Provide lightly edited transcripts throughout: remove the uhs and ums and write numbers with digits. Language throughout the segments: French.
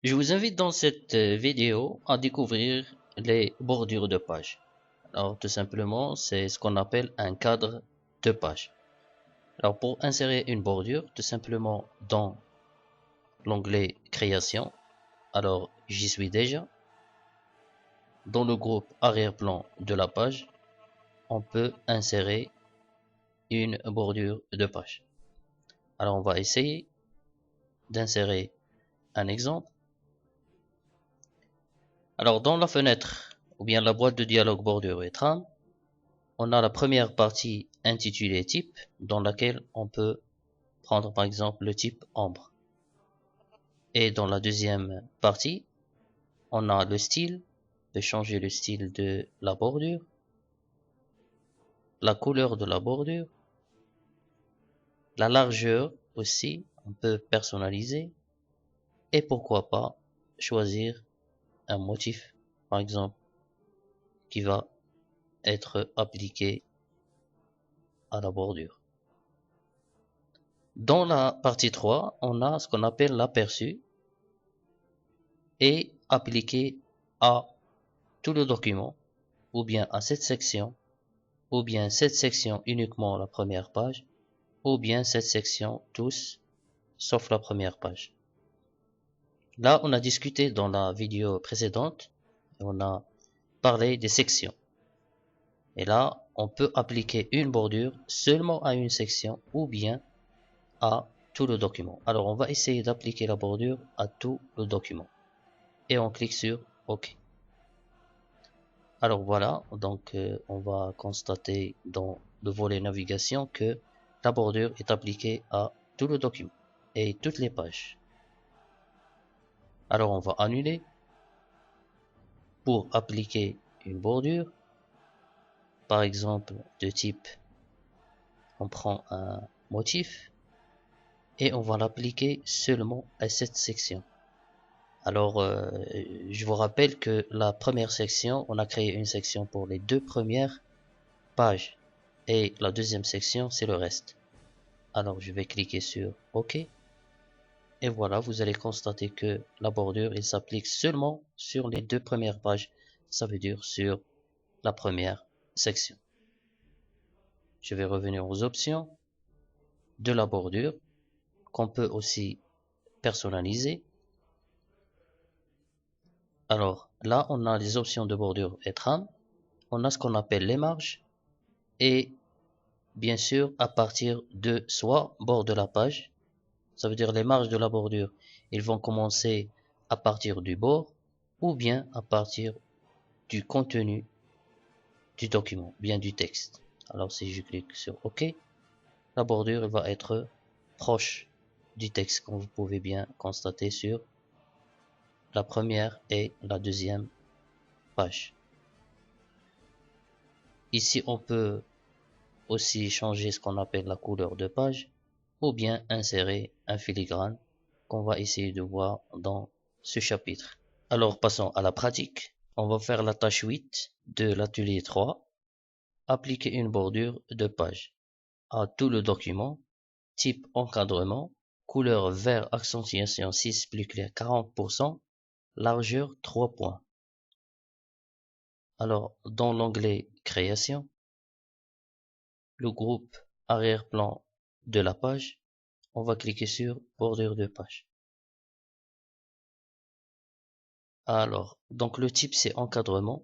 Je vous invite dans cette vidéo à découvrir les bordures de page. Alors tout simplement, c'est ce qu'on appelle un cadre de page. Alors pour insérer une bordure, tout simplement dans l'onglet Création, alors j'y suis déjà. Dans le groupe arrière-plan de la page, on peut insérer une bordure de page. Alors on va essayer d'insérer un exemple. Alors dans la fenêtre ou bien la boîte de dialogue bordure et trame, on a la première partie intitulée type dans laquelle on peut prendre par exemple le type ombre. Et dans la deuxième partie, on a le style, on peut changer le style de la bordure, la couleur de la bordure, la largeur aussi, on peut personnaliser et pourquoi pas choisir un motif par exemple qui va être appliqué à la bordure. Dans la partie 3, on a ce qu'on appelle l'aperçu et appliqué à tout le document ou bien à cette section ou bien cette section uniquement la première page ou bien cette section tous sauf la première page. Là, on a discuté dans la vidéo précédente et on a parlé des sections. Et là, on peut appliquer une bordure seulement à une section ou bien à tout le document. Alors, on va essayer d'appliquer la bordure à tout le document. Et on clique sur OK. Alors voilà, donc on va constater dans le volet navigation que la bordure est appliquée à tout le document et toutes les pages. Alors on va annuler. Pour appliquer une bordure, par exemple de type, on prend un motif et on va l'appliquer seulement à cette section. Alors je vous rappelle que la première section, on a créé une section pour les deux premières pages et la deuxième section c'est le reste. Alors je vais cliquer sur OK et voilà, vous allez constater que la bordure il s'applique seulement sur les deux premières pages, ça veut dire sur la première section. Je vais revenir aux options de la bordure qu'on peut aussi personnaliser. Alors là on a les options de bordure et trame, on a ce qu'on appelle les marges et bien sûr à partir de soit bord de la page, ça veut dire les marges de la bordure, ils vont commencer à partir du bord ou bien à partir du contenu du document, bien du texte. Alors si je clique sur OK, la bordure va être proche du texte comme vous pouvez bien constater sur la première et la deuxième page. Ici on peut aussi changer ce qu'on appelle la couleur de page ou bien insérer un filigrane qu'on va essayer de voir dans ce chapitre. Alors passons à la pratique. On va faire la tâche 8 de l'atelier 3. Appliquer une bordure de page à tout le document, type encadrement, couleur vert accentuation 6 plus clair 40%, largeur 3 points. Alors dans l'onglet création, le groupe arrière-plan de la page, on va cliquer sur bordure de page. Alors, donc le type c'est encadrement,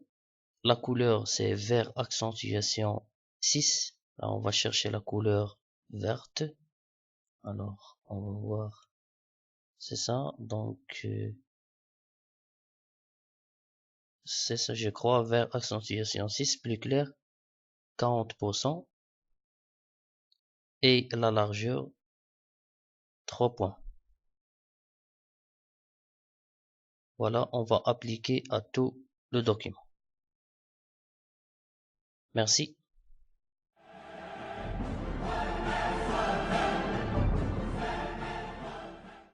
la couleur c'est vert accentuation 6. Là on va chercher la couleur verte. Alors, on va voir, c'est ça, donc c'est ça je crois, vert accentuation 6 plus clair 40% et la largeur 3 points. Voilà, on va appliquer à tout le document. Merci.